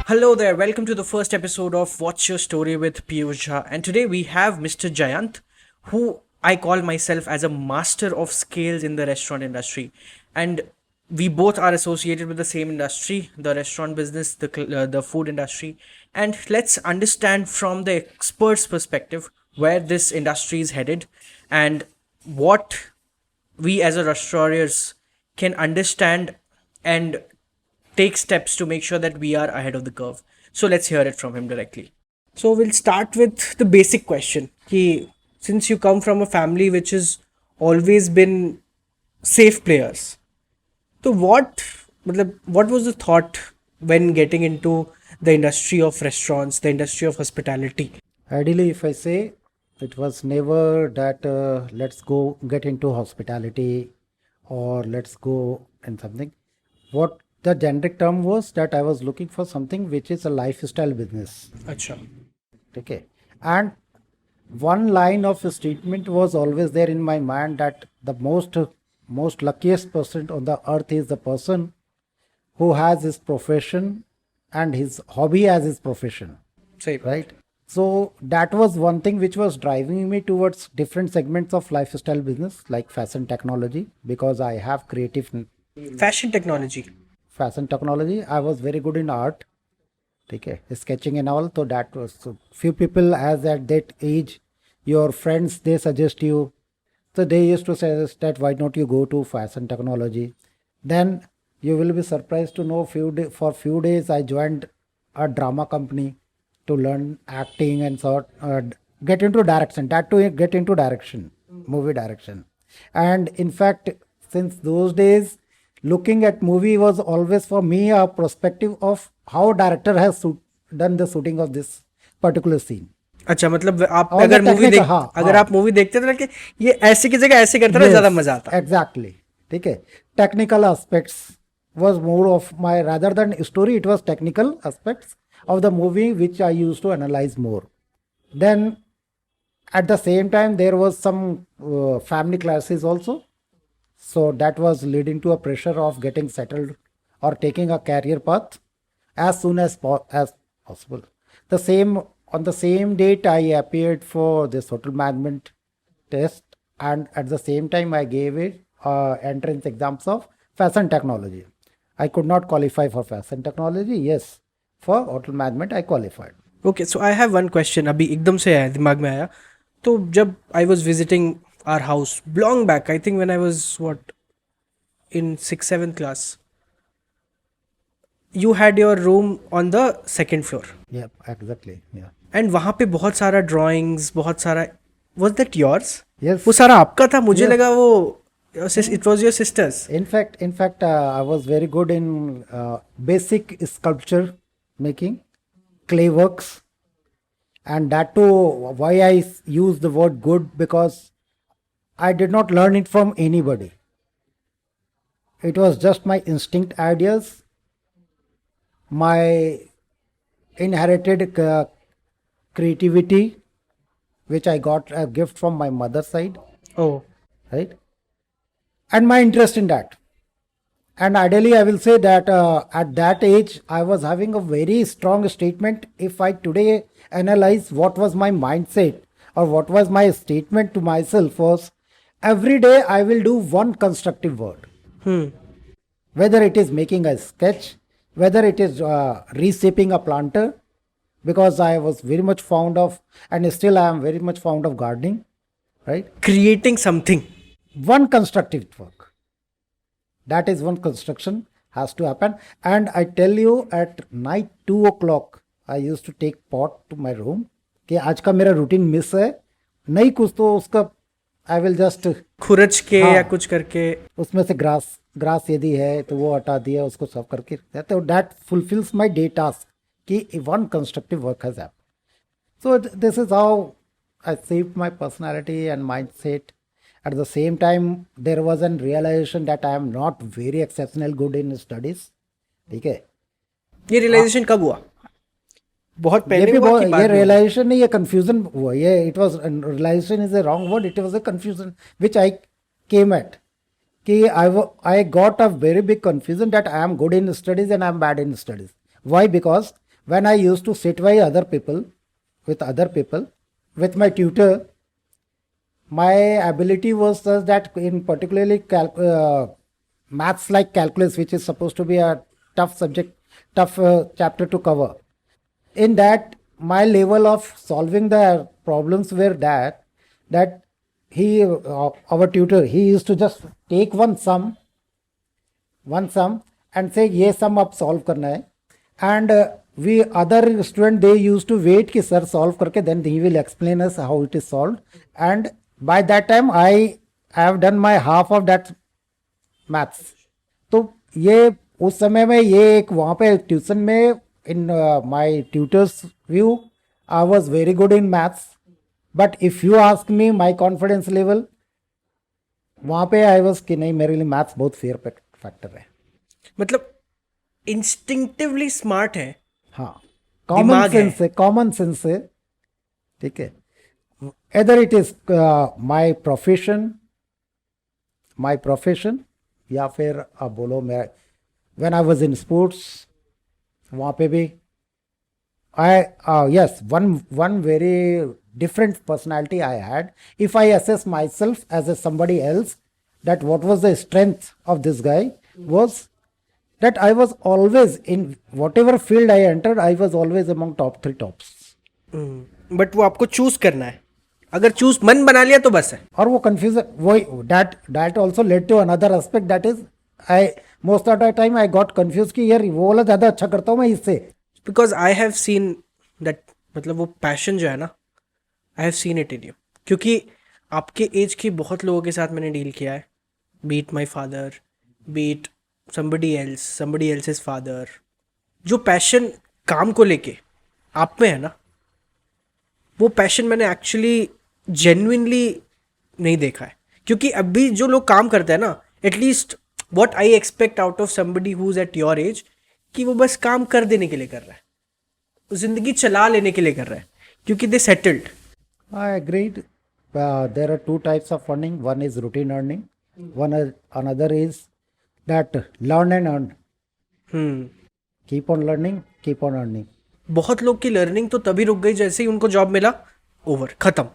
Hello there, welcome to the first episode of What's Your Story with Piyush Jha. And today we have Mr. Jayant, who I call myself as a master of scales in the restaurant industry. And we both are associated with the same industry, the restaurant business, the food industry. And let's understand from the expert's perspective where this industry is headed and what we as a restaurants can understand and take steps to make sure that we are ahead of the curve. So let's hear it from him directly. So we'll start with the basic question. Since you come from a family which has always been safe players, so what was the thought when getting into the industry of restaurants, the industry of hospitality? Ideally, if I say, it was never that let's go get into hospitality or let's go in something. What the generic term was that I was looking for something which is a lifestyle business. Acha. Okay. And one line of statement was always there in my mind that the most luckiest person on the earth is the person who has his profession and his hobby as his profession, Say right? So that was one thing which was driving me towards different segments of lifestyle business like fashion technology, because I have creative fashion technology. fashion technology. I was very good in art, okay, sketching and all. So that was, so few people as at that age, your friends, they suggest you. So they used to suggest that why don't you go to fashion technology? Then you will be surprised to know for few days I joined a drama company to learn acting and get into direction. That to get into direction, movie direction. And in fact, since those days, looking at movie was always for me a perspective of how director has done the shooting of this particular scene. अच्छा मतलब आप All the अगर movie technical, देख हाँ अगर हाँ आप movie देखते थे ना कि ये ऐसे की जगह ऐसे करता ना ज्यादा मजा आता. एग्जैक्टली. ठीक है. Technical aspects was more of my, rather than story, it was technical aspects of the movie which I used to analyze more. Then at the same time there was some family classes also, so that was leading to a pressure of getting settled or taking a career path as soon as possible. The same On the same date I appeared for this hotel management test, and at the same time I gave it entrance exams of fashion technology. I could not qualify for fashion technology. Yes, for hotel management I qualified. Okay so I have one question अभी एकदम से आया दिमाग में आया. तो जब I was visiting our house long back, I think when I was what in 6th 7th class, you had your room on the second floor Yeah, exactly. Yeah. And वहाँ पे बहुत सारा ड्राइंग्स, बहुत सारा. Was that yours? Yes. वो सारा आपका था? मुझे Yes. लगा वो it was your sisters. In fact, I was very good in basic sculpture making, clay works, and that too. Why I use the word good, because I did not learn it from anybody. It was just my instinct ideas, my inherited creativity, which I got a gift from my mother's side, oh right? And my interest in that. And ideally, I will say that at that age, I was having a very strong statement. If I today analyze what was my mindset or what was my statement to myself, was every day I will do one constructive word. Whether it is making a sketch, whether it is reshaping a planter, because I was very much fond of, and still I am very much fond of gardening, right? Creating something. One constructive work. That is one construction has to happen. And I tell you, at night 2 o'clock, I used to take pot to my room कि आज का मेरा routine miss है, नहीं कुछ तो उसका I will just खुरच के हाँ. या कुछ करके. उसमें से ग्रास यदि है तो वो हटा दिया, उसको सब करके, तो that fulfils my day task कि one constructive work has happened. So this is how I shaped my personality and mindset. At the same time, there was a realization that I am not very exceptional good in studies. ठीक है. ये realisation कब हुआ? बहुत ये पहले भी हुआ बहुत, कि बाद ये में हुआ? रियलाइजेशन नहीं, ये कंफ्यूजन हुआ. ये it was, realisation is a wrong word. It was a confusion which I came at कि I got a very big confusion that I am good in studies and I am bad in studies. Why? Because when I used to sit by other people, with my tutor, my ability was such that in particularly maths like calculus, which is supposed to be a tough subject, tough chapter to cover. In that, my level of solving the problems were that he, our tutor, he used to just take one sum and say ये sum आप solve करना है, and we other student they used to wait कि sir solve करके then he will explain us how it is solved, and by that time I have done my half of that maths. तो ये उस समय में ये एक वहाँ पे ट्यूशन में in my tutors view I was very good in maths, but if you ask me my confidence level, वहाँ पे आई वाज कि नहीं मेरे लिए मैथ्स बहुत फेयर फैक्टर है. मतलब इंस्टिंक्टिवली स्मार्ट है. हाँ, कॉमन दिमाग है. सेंस से, कॉमन सेंस से. ठीक है, either it is my profession या फिर आप बोलो मैं when I was in sports, वहाँ पे भी आई yes, one very different personality I had. If I assess myself as a somebody else, that what was the strength of this guy was that I was always in whatever field I entered, I was always among top 3 tops. But वो आपको choose करना है. अगर choose मन बना लिया तो बस है. और वो कंफ्यूजन वो that also led to another aspect, that is I most of the time I got confused कि यार वो वाला ज़्यादा अच्छा करता हूँ मैं इससे. Because I have seen that, मतलब वो पैशन जो है ना, I have seen it in you. क्योंकि आपके एज के बहुत लोगों के साथ मैंने डील किया है. Beat my father, beat somebody else's father. जो पैशन काम को लेके आप में है ना, वो पैशन मैंने एक्चुअली जेन्युइनली नहीं देखा है. क्योंकि अभी जो लोग काम करते हैं ना, at least what I expect out of somebody who is at your age, कि वो बस काम कर देने के लिए कर रहा है, जिंदगी चला लेने के लिए कर रहा है, क्योंकि they settled. I agreed. There are 2 types of earning. One is routine earning. Another is that learn and earn. Keep on learning, keep on earning. बहुत लोग की लर्निंग तो तभी रुक गई जैसे ही उनको जॉब मिला, ओवर, खत्म.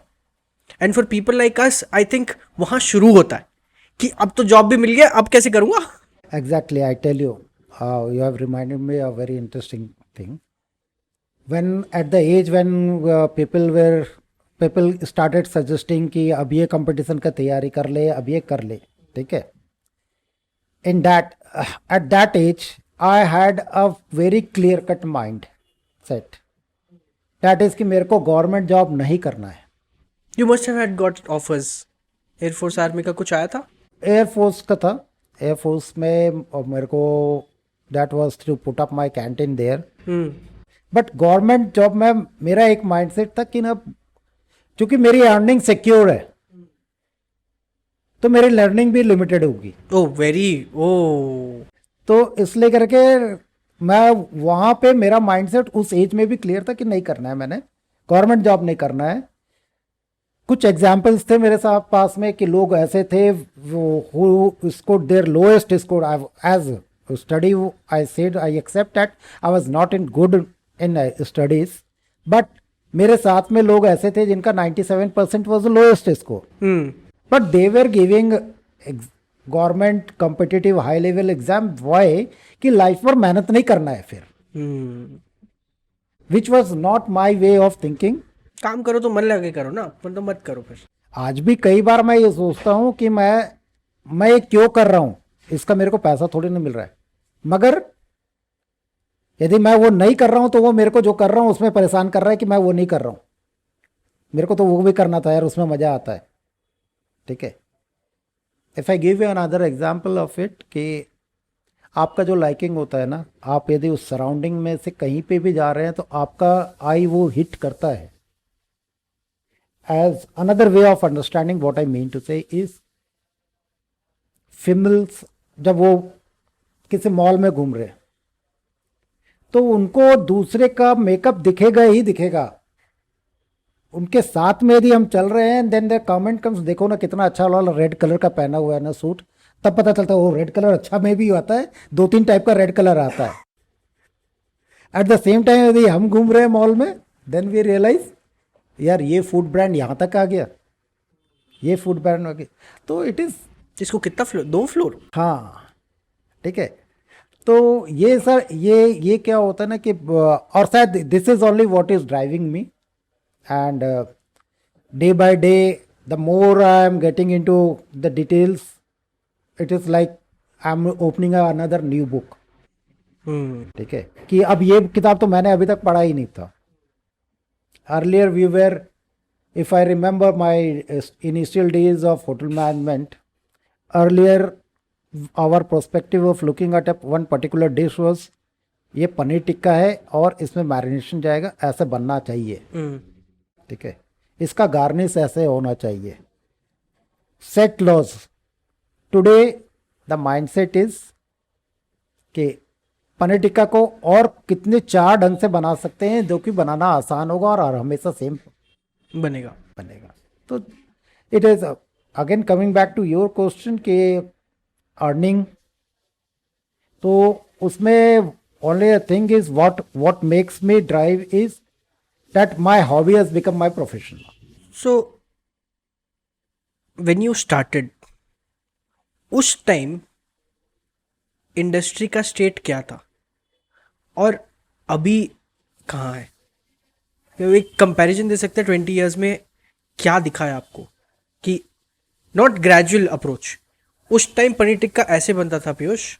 And for people like us, I think वहाँ शुरू होता है कि अब तो जॉब भी मिल गया, अब कैसे करूँगा. Exactly, I tell you, you have reminded me a very interesting thing. When at the age when people started suggesting कि अब ये कंपटीशन का तैयारी कर ले, अब ये कर ले, ठीक है. In that at that age I had a very clear cut mind set, that is कि मेरे को गवर्नमेंट जॉब नहीं करना है. You must have had got offers. Air force army का कुछ आया था? एयरफोर्स का था. एयरफोर्स में और मेरे को that was to put up my canteen there. But government job में मेरा एक माइंडसेट था कि ना, क्योंकि मेरी अर्निंग सिक्योर है तो मेरी लर्निंग भी लिमिटेड होगी. तो इसलिए करके मैं वहाँ पे मेरा माइंडसेट उस एज में भी क्लियर था कि नहीं करना है, मैंने गवर्नमेंट जॉब नहीं करना है. कुछ एग्जाम्पल्स थे मेरे साथ पास में कि लोग ऐसे थे who scored their lowest score as study. I said I accept that I was not in good in studies, but मेरे साथ में लोग ऐसे थे जिनका 97% was the lowest score. But they were giving government competitive high level exam. Why कि life पर मेहनत नहीं करना है फिर, which was not my way of thinking. काम करो तो मन लगे करो ना, मतलब तो मत करो फिर. आज भी कई बार मैं ये सोचता हूँ कि मैं ये क्यों कर रहा हूँ, इसका मेरे को पैसा थोड़ी ना मिल रहा है. मगर यदि मैं वो नहीं कर रहा हूँ तो वो मेरे को जो कर रहा हूँ उसमें परेशान कर रहा है कि मैं वो नहीं कर रहा हूँ. मेरे को तो वो भी करना था यार, उसमें मज़ा आता है. ठीक है. If I give you another example of it, कि आपका जो लाइकिंग होता है ना, आप यदि उस सराउंडिंग में से कहीं पे भी जा रहे हैं तो आपका आई वो हिट करता है. As another way of understanding what I mean to say is, females जब वो किसी मॉल में घूम रहे तो उनको दूसरे का मेकअप दिखेगा ही दिखेगा. उनके साथ में यदि हम चल रहे हैं, देन द कमेंट कम्स, देखो ना कितना अच्छा वाला रेड कलर का पहना हुआ है ना सूट, तब पता चलता है वो रेड कलर अच्छा में भी आता है. 2-3 टाइप का रेड कलर आता है. एट द सेम टाइम यदि हम घूम रहे हैं मॉल में, देन वी रियलाइज यार ये फूड ब्रांड यहाँ तक आ गया, ये फूड ब्रांड आ गया। तो इट इज, इसको कितना फ्लोर, 2 फ्लोर? हाँ ठीक है। तो ये सर ये क्या होता है ना कि और शायद this is only what is driving me, and day by day the more I am getting into the details, it is like I am opening another new book. ठीक है, कि अब ये किताब तो मैंने अभी तक पढ़ा ही नहीं था। Earlier we were, if I remember my initial days of hotel management, earlier our perspective of looking at one particular dish was ये पनीर टिक्का है और इसमें मैरिनेशन जाएगा, ऐसे बनना चाहिए। ठीक है, इसका गार्निश ऐसे होना चाहिए, set laws. Today the mindset is कि पनीर टिक्का को और कितने 4 ढंग से बना सकते हैं जो कि बनाना आसान होगा और हमेशा सेम बनेगा। तो it is again coming back to your question के अर्निंग, तो उसमें only thing is what makes me drive is that my hobby has become my profession. So when you started, उस टाइम इंडस्ट्री का state क्या था और अभी कहाँ है? एक कंपैरिजन दे सकते हैं 20 इयर्स में क्या दिखा है आपको कि नॉट ग्रेजुअल अप्रोच, उस टाइम पनीर टिक्का ऐसे बनता था पीयूष,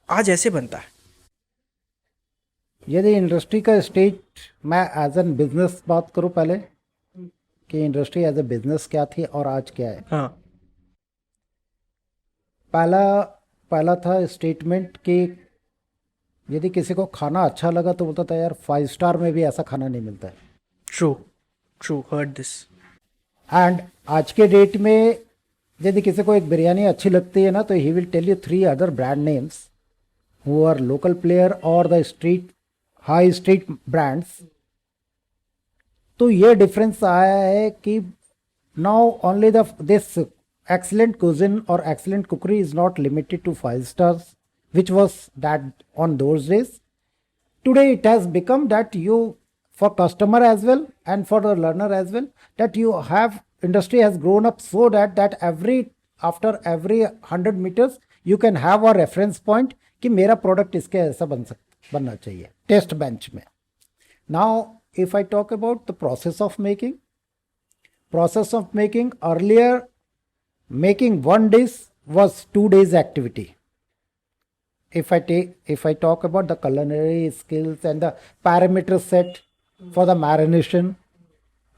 आज ऐसे बनता है। यदि इंडस्ट्री का स्टेज मैं एज एन बिजनेस बात करूं पहले, कि इंडस्ट्री एज ए बिजनेस क्या थी और आज क्या है। हाँ। पहला था स्टेटमेंट कि यदि किसी को खाना अच्छा लगा तो बोलता था यार 5 स्टार में भी ऐसा खाना नहीं मिलता है। True, heard this. एंड आज के डेट में यदि किसी को एक बिरयानी अच्छी लगती है ना, तो he will tell you 3 other brand names who are local player और the street high street brands. तो ये डिफरेंस आया है कि now only this excellent cuisine or excellent cookery is not limited to 5 stars, which was that on those days. Today it has become that you, for customer as well and for the learner as well, that you have, industry has grown up so that after every 100 meters you can have a reference point कि मेरा product इसके ऐसा बनना चाहिए test bench में। Now if I talk about the process of making, earlier making one dish was 2 days activity. If I talk about the culinary skills and the parameter set for the marination,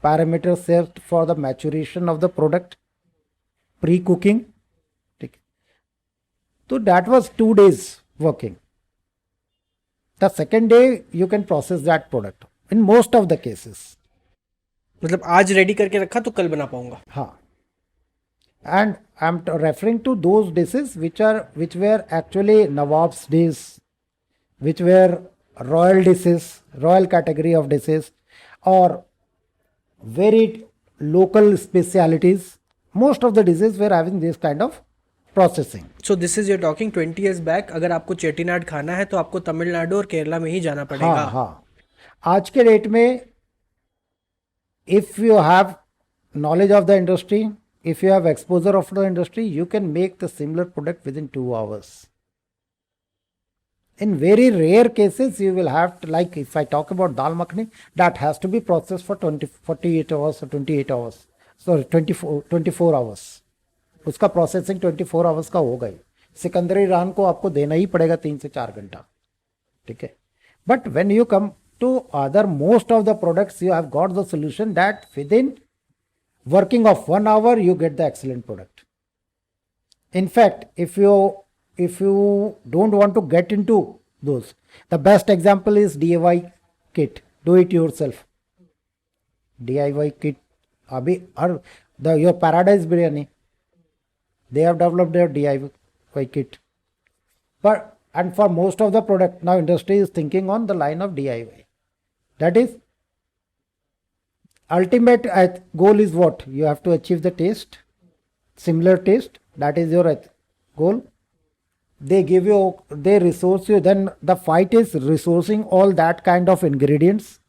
parameter set for the maturation of the product, pre-cooking, so that was 2 days working. The second day you can process that product in most of the cases. मतलब आज ready करके रखा तो कल बना पाऊंगा। हाँ, and I'm referring to those dishes which were actually Nawab's dishes, which were royal dishes, royal category of dishes, or very local specialities. Most of the dishes were having this kind of processing. So this is you're talking 20 years back। अगर आपको चेटीनाड खाना है तो आपको तमिलनाडु और केरला में ही जाना पड़ेगा। हाँ, आज के डेट में if you have knowledge of the industry, if you have exposure of the industry, you can make the similar product within 2 hours. In very rare cases you will have to, like if I talk about dal makhani, that has to be processed for 48 hours or 28 hours, sorry 24 hours. उसका processing 24 hours का होगा ही। सिकंदरी रान को आपको देना ही पड़ेगा 3 से 4 घंटा। ठीक है, but when you come to other most of the products you have got the solution that within working of 1 hour you get the excellent product. In fact, if you don't want to get into those, the best example is DIY kit, do it yourself DIY kit. Abhi your Paradise Biryani, they have developed their DIY kit, but and for most of the product now industry is thinking on the line of DIY. That is ultimate goal is what? You have to achieve the taste, similar taste, that is your goal. they give you, they resource you. Then the fight is resourcing all that kind of ingredients.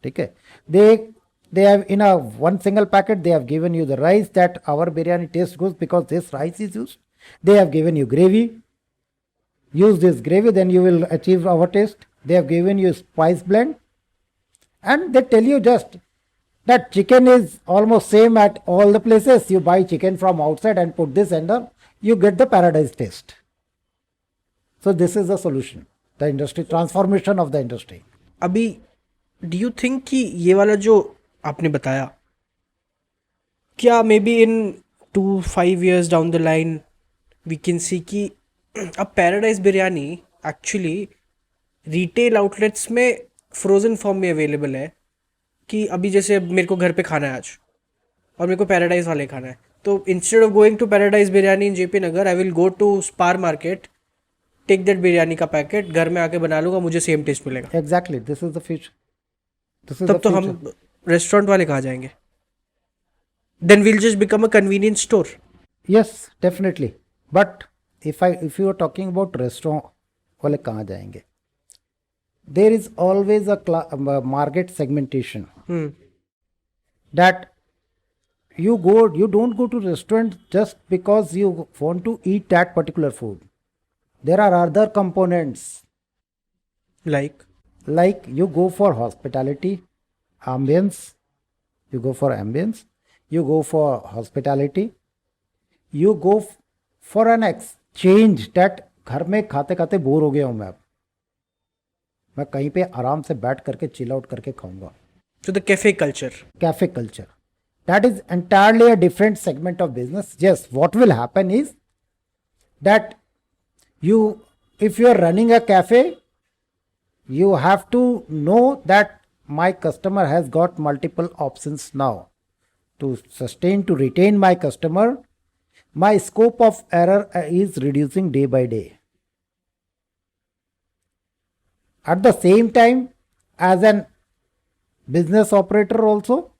Okay, they have in a one single packet, they have given you the rice that our biryani tastes good because this rice is used. They have given you gravy, use this gravy, then you will achieve our taste. They have given you spice blend, and they tell you just that chicken is almost same at all the places. You buy chicken from outside and put this under, you get the paradise taste. So this is the solution, the industry transformation of the industry. अभी do you think कि ये वाला जो आपने बताया, क्या maybe in 2-5 years down the line we can see कि अब Paradise biryani actually retail outlets में फ्रोज़न फॉर्म में अवेलेबल है, कि अभी जैसे अब मेरे को घर पे खाना है आज और मेरे को पैराडाइज वाले खाना है, तो instead of going to Paradise biryani in JP Nagar I will go to Spar market, take that biryani का पैकेट, घर में आके बना लूँगा, मुझे सेम टेस्ट मिलेगा. Exactly, this is the future. This is तब the तो future. हम रेस्टोरेंट वाले कहाँ जाएंगे? Then will just become a convenience store. Yes, definitely. But if you are talking about restaurant, वाले कहाँ जाएंगे? There is always a market segmentation that you don't go to restaurant just because you want to eat that particular food. There are other components, like like you go for hospitality, ambience, you go for ambience, you go for hospitality, you go for an exchange that घर में खाते खाते bore हो गया हूँ मैं कहीं पे आराम से बैठ करके चिल आउट करके खाऊंगा. To the cafe culture. Cafe culture, that is entirely a different segment of business. Yes, what will happen is that if you are running a cafe, you have to know that my customer has got multiple options now. To sustain, to retain my customer, my scope of error is reducing day by day. At the same time, as an business operator also,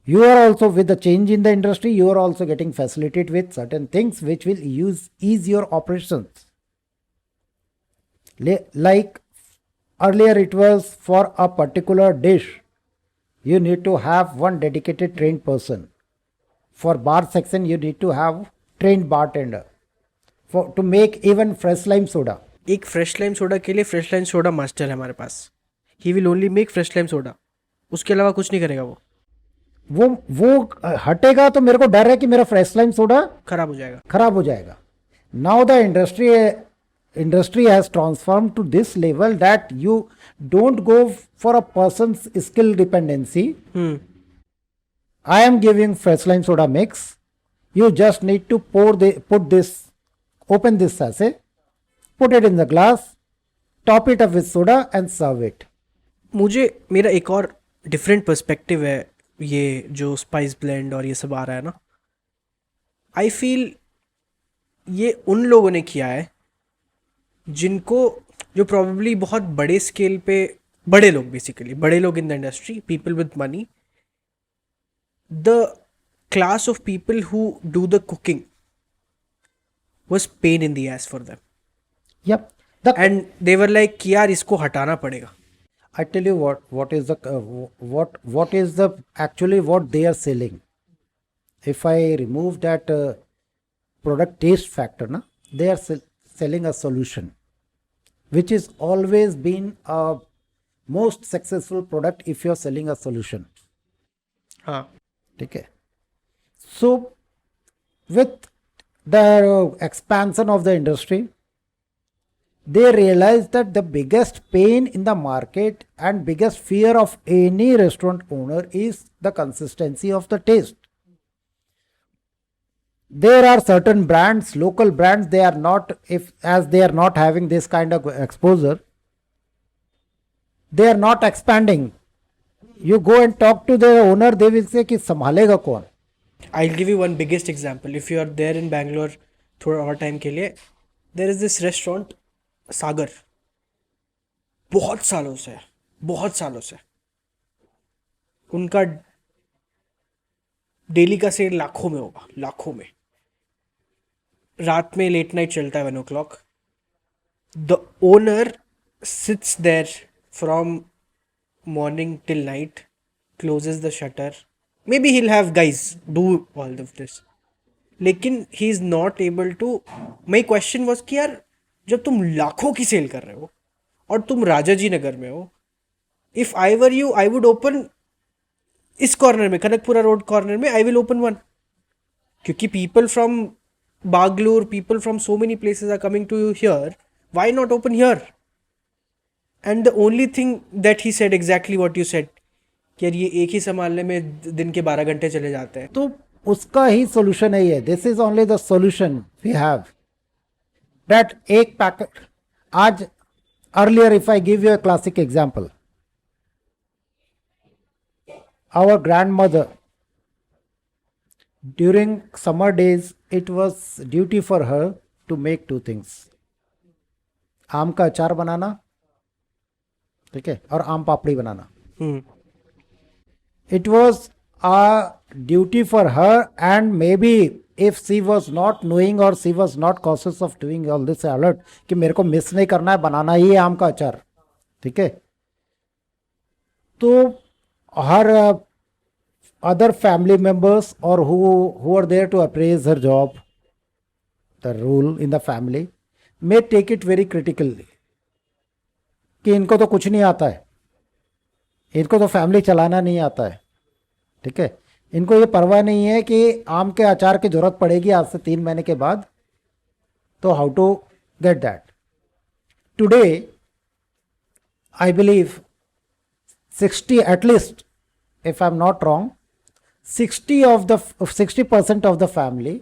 you are also, with the change in the industry, you are also getting facilitated with certain things which will ease your operations. Like earlier it was for a particular dish, you need to have one dedicated trained person. For bar section, you need to have trained bartender to make even fresh lime soda. एक fresh lime soda के लिए fresh lime soda master है हमारे पास. He will only make fresh lime soda, उसके अलावा कुछ नहीं करेगा वो. वो हटेगा तो मेरे को डर है कि मेरा फ्रेश लाइम सोडा खराब हो जाएगा. Now the industry has transformed to this level that you don't go for a person's skill dependency. I am giving fresh lime soda mix. You just need to open this sachet, put it in the glass, top it up with soda and serve it. मुझे मेरा एक और different perspective है, ये जो spice blend और ये सब आ रहा है ना, आई फील ये उन लोगों ने किया है जिनको, जो प्रॉब्ली बहुत बड़े स्केल पे, बड़े लोग बेसिकली, बड़े लोग in the industry, people with money, the class of people who do the cooking was pain in the S for them. Yep. And they were like कि यार इसको हटाना पड़ेगा. I tell you what is the actually what they are selling. If I remove that product taste factor, na, they are selling a solution, which is always been a most successful product if you are selling a solution. हाँ. Okay. So with the expansion of the industry, they realized that the biggest pain in the market and biggest fear of any restaurant owner is the consistency of the taste. There are certain brands, local brands, they are not, as they are not having this kind of exposure, they are not expanding. You go and talk to the owner, they will say कि संभालेगा कौन. I'll give you one biggest example. If you are there in Bangalore थोड़ा और time के लिए, there is this restaurant सागर, बहुत सालों से उनका डेली का सेल लाखों में होगा, लाखों में. रात में लेट नाइट चलता है 1 o'clock. The owner sits there from morning till night, closes the shutter. Maybe he'll have guys do all of this. लेकिन he is not able to. My question was कि यार जब तुम लाखों की सेल कर रहे हो और तुम राजा जी नगर में हो, if I were you I would open इस कॉर्नर में, कनकपुरा रोड कॉर्नर में आई विल ओपन वन. क्योंकि people from Bagalur, people from so many places are coming to here, why not open here? And the only thing that he said exactly what you said, कि यार ये एक ही संभालने में दिन के 12 घंटे चले जाते हैं. तो उसका ही सोल्यूशन है ये. This is only the solution we have. That एक पैकेट आज, earlier if I give you a classic example, our grandmother during summer days it was duty for her to make two things: आम का अचार बनाना, ठीक है, और आम पापड़ी बनाना. It was a duty for her, and maybe if she was not knowing or she was not cautious of doing all this alert कि मेरे को मिस नहीं करना है, बनाना ही है आम का अचार, ठीक है, तो her other family members or who are there to appraise her job, the rule in the family, may take it very critically कि इनको तो कुछ नहीं आता है, इनको तो फैमिली चलाना नहीं आता है, ठीक है, इनको ये परवाह नहीं है कि आम के अचार की जरूरत पड़ेगी आज से 3 महीने के बाद, तो how to get that. Today I believe 60, at least if I'm not wrong, 60% of the family,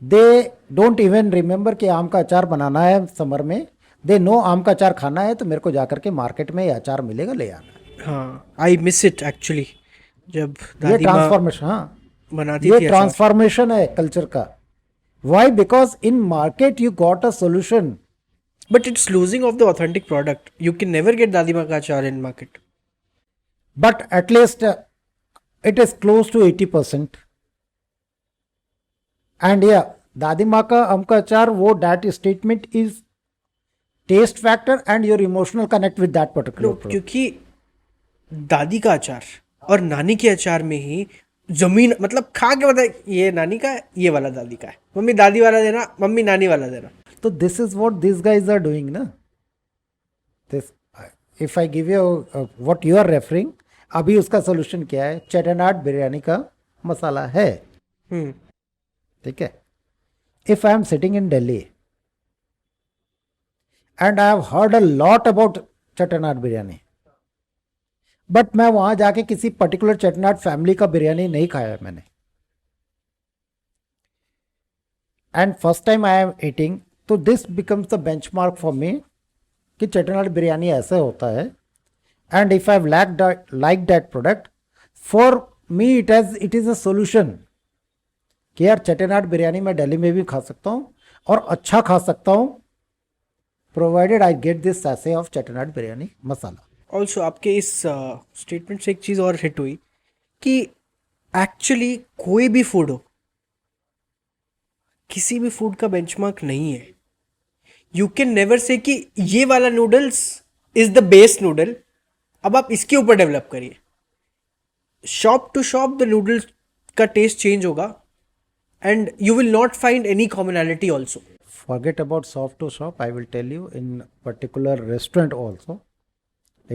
they don't even remember कि आम का अचार बनाना है समर में. दे नो आम का अचार खाना है तो मेरे को जाकर के मार्केट में ये अचार मिलेगा, ले आना है. हाँ, आई मिस इट एक्चुअली. जब ये दादी माँ ट्रांसफॉर्मेशन, हाँ, बनाती ये थी अचार. ट्रांसफॉर्मेशन है कल्चर का. Why? Because in market you got a solution. But it's losing of the authentic product. You can never get दादी माँ का अचार in market. But at least it is close to 80%. And yeah, दादी माँ का आम का अचार, वो that statement is taste factor and your emotional connect with that particular product. क्योंकि दादी का अचार और नानी के अचार में ही जमीन, मतलब खा के बताए ये नानी का है, ये वाला दादी का है, मम्मी दादी वाला देना, मम्मी नानी वाला देना. So this is what these guys are doing, ना. This, if I give you what you are referring, अभी उसका सोल्यूशन क्या है? चेटनाड बिरयानी का मसाला है, ठीक है. If I am sitting in Delhi and I have heard a lot about Chettinad biryani, but मैं वहां जाके किसी पर्टिकुलर चेटनाड फैमिली का बिरयानी नहीं खाया है मैंने, and first time I am eating, तो this becomes the benchmark for me कि चेटनाड बिरयानी ऐसे होता है. And if I like that product, for me it is a solution कि यार चेटनाड बिरयानी मैं दिल्ली में भी खा सकता हूँ और अच्छा खा सकता हूँ, provided I get this sachet of Chettinad biryani masala. Also आपके इस स्टेटमेंट से एक चीज़ और हिट हुई कि एक्चुअली कोई भी फूड हो, किसी भी फूड का बेंचमार्क नहीं है. यू कैन नेवर से कि ये वाला noodles is the best noodle, अब आप इसके ऊपर डेवलप करिए. Shop to shop the noodles का टेस्ट चेंज होगा and you will not find any commonality also. Forget about shop to shop. I will tell you, in particular restaurant also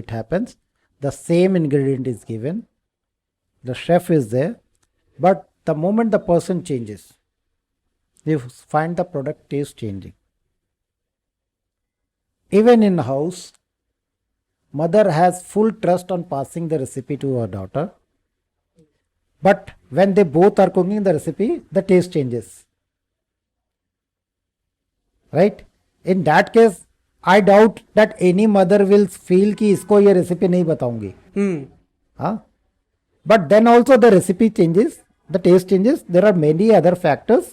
it happens. The same ingredient is given, the chef is there, but the moment the person changes, you find the product taste changing. Even in house, mother has full trust on passing the recipe to her daughter, but when they both are cooking the recipe, the taste changes. Right? In that case, I doubt that any mother will feel कि इसको ये recipe नहीं बताऊंगी. हाँ, but then also the recipe changes, the taste changes. There are many other factors.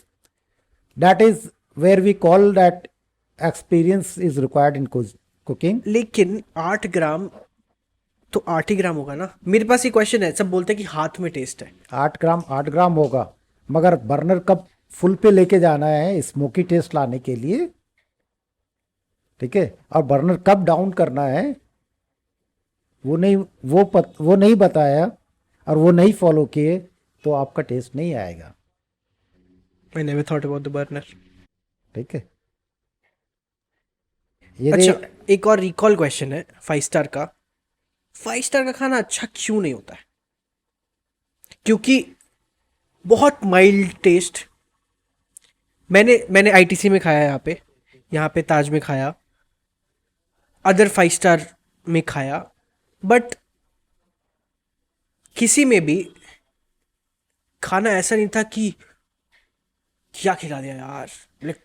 That is where we call that experience is required in cooking. लेकिन 8 ग्राम तो 8 ही ग्राम होगा ना. मेरे पास ये क्वेश्चन है, सब बोलते हैं कि हाथ में टेस्ट है. 8 ग्राम होगा, मगर बर्नर कब फुल पे लेके जाना है स्मोकी टेस्ट लाने के लिए, ठीक है, और बर्नर कब डाउन करना है वो नहीं बताया और वो नहीं फॉलो किए तो आपका टेस्ट नहीं आएगा। I never thought about the burner. ठीक है, यदि अच्छा, एक और रिकॉल क्वेश्चन है 5 स्टार का। 5 स्टार का खाना अच्छा क्यों नहीं होता है? क्योंकि बहुत माइल्ड टेस्ट। मैंने आईटीसी में खाया, यहाँ पे ताज में खाया, अदर 5 स्टार में खाया, बट किसी में भी खाना ऐसा नहीं था कि क्या खिला दिया यार, लाइक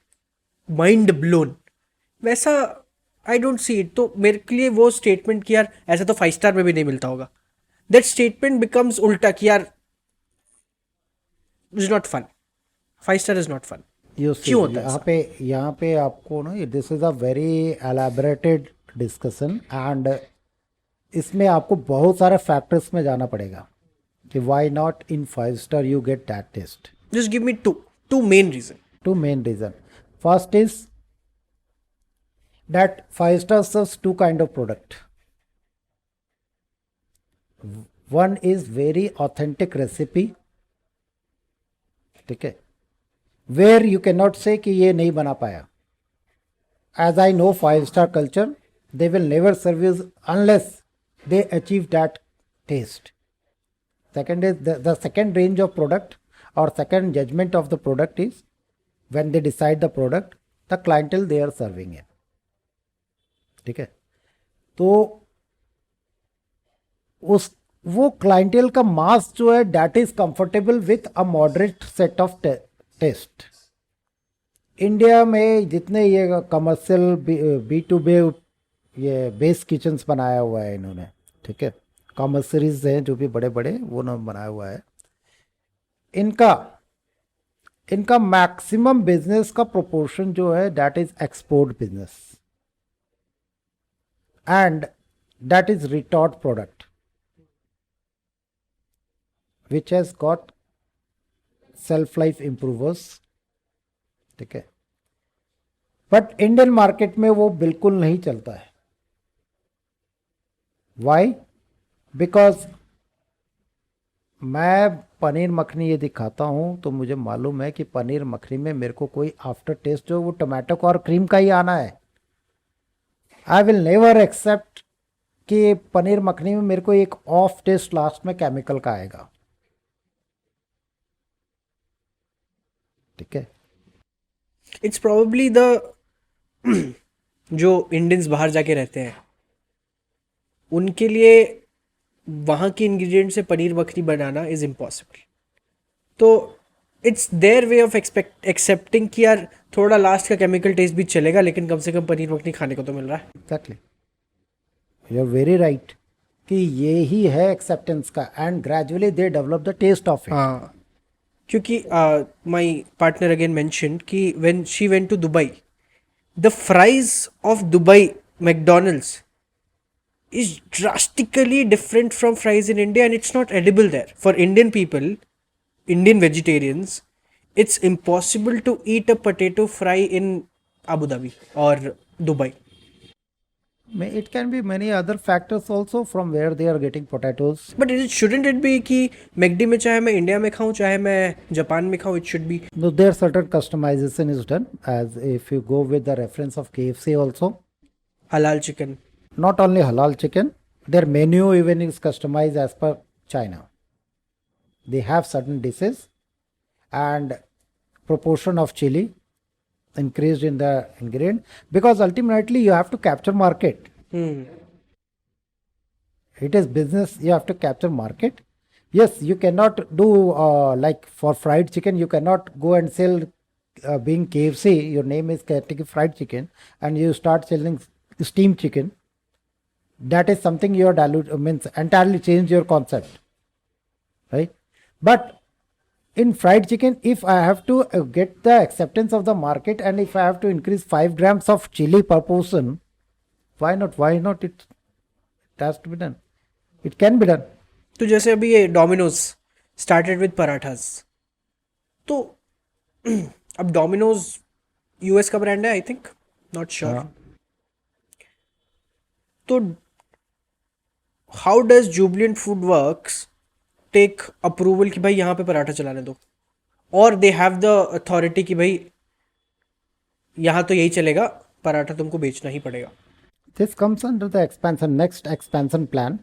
माइंड ब्लोन वैसा। I don't see it. तो मेरे के लिए वो स्टेटमेंट कि यार ऐसा तो 5 स्टार में भी नहीं मिलता होगा, दैट स्टेटमेंट बिकम्स उल्टा कि यार is not fun, 5 star is not fun. You see क्यों होता है ऐसा? यहाँ पे आपको ना, this is a very elaborated discussion and इसमें आपको बहुत सारे फैक्टर्स में जाना पड़ेगा कि why not in 5 star you get that test. Just give me two main reason. Two main reason. First is that 5 star serves two kind of product. One is very authentic recipe, ठीक है, where you cannot say कि ये नहीं बना पाया. As I know 5 star culture, they will never serve you unless they achieve that taste. Second is the second range of product or second judgment of the product is when they decide the product, the clientele they are serving है, ठीक है। तो उस वो clientele का mass जो है that is comfortable with a moderate set of taste. India में जितने ये कमर्शियल बी टू बी ये बेस किचन्स बनाया हुआ है इन्होंने, ठीक है, कॉमर्सरीज हैं जो भी बड़े बड़े वो ना बनाया हुआ है, इनका इनका मैक्सिमम बिजनेस का प्रोपोर्शन जो है that is export business and that is retort product which has got self life improvers, ठीक है, बट इंडियन मार्केट में वो बिल्कुल नहीं चलता है। वाई? बिकॉज मैं पनीर मखनी यदि खाता हूँ तो मुझे मालूम है कि पनीर मखनी में मेरे को कोई आफ्टर टेस्ट जो वो टमाटो का और क्रीम का ही आना है। आई विल नेवर एक्सेप्ट कि पनीर मखनी में मेरे को एक ऑफ टेस्ट लास्ट में केमिकल का आएगा, ठीक है। इट्स प्रोबेबली द जो इंडियंस बाहर जाके रहते हैं उनके लिए वहाँ के इंग्रेडिएंट से पनीर मखनी बनाना इज इम्पॉसिबल। तो it's their way of accepting कि यार थोड़ा लास्ट का केमिकल टेस्ट भी चलेगा, लेकिन कम से कम पनीर मखनी खाने को तो मिल रहा है। Exactly, you are very right कि ये ही है एक्सेप्टेंस का and gradually they develop the taste of it. हाँ, क्योंकि माई पार्टनर अगेन मैंशनड कि when she went to Dubai, the fries of Dubai McDonald's is drastically different from fries in India, and it's not edible there. For Indian people, Indian vegetarians, it's impossible to eat a potato fry in Abu Dhabi or Dubai. It can be many other factors also from where they are getting potatoes. But shouldn't it be कि McD में चाहे मैं India में खाऊं चाहे मैं Japan में खाऊं, it should be No, there certain customization is done, as if you go with the reference of KFC also. halal chicken. Not only halal chicken, their menu even is customized as per China. They have certain dishes and proportion of chili increased in the ingredient because ultimately you have to capture market. It is business, you have to capture market. Yes, you cannot do like for fried chicken, you cannot go and sell being KFC, your name is Kentucky Fried Chicken, and you start selling steamed chicken. That is something you are means entirely change your concept, right? But in fried chicken, if I have to get the acceptance of the market and if I have to increase 5 grams of chili per person, why not? Why not? It has to be done. It can be done. तो जैसे अभी ये Domino's started with parathas, तो अब Domino's US का brand है I think, not sure. हाँ, तो how does Jubilant food works take approval कि भाई यहाँ पे पराठा चलाने दो, और दे हैव द अथॉरिटी कि भाई यहाँ तो यही चलेगा, पराठा तुमको बेचना ही पड़ेगा। this comes under the expansion, next expansion plan.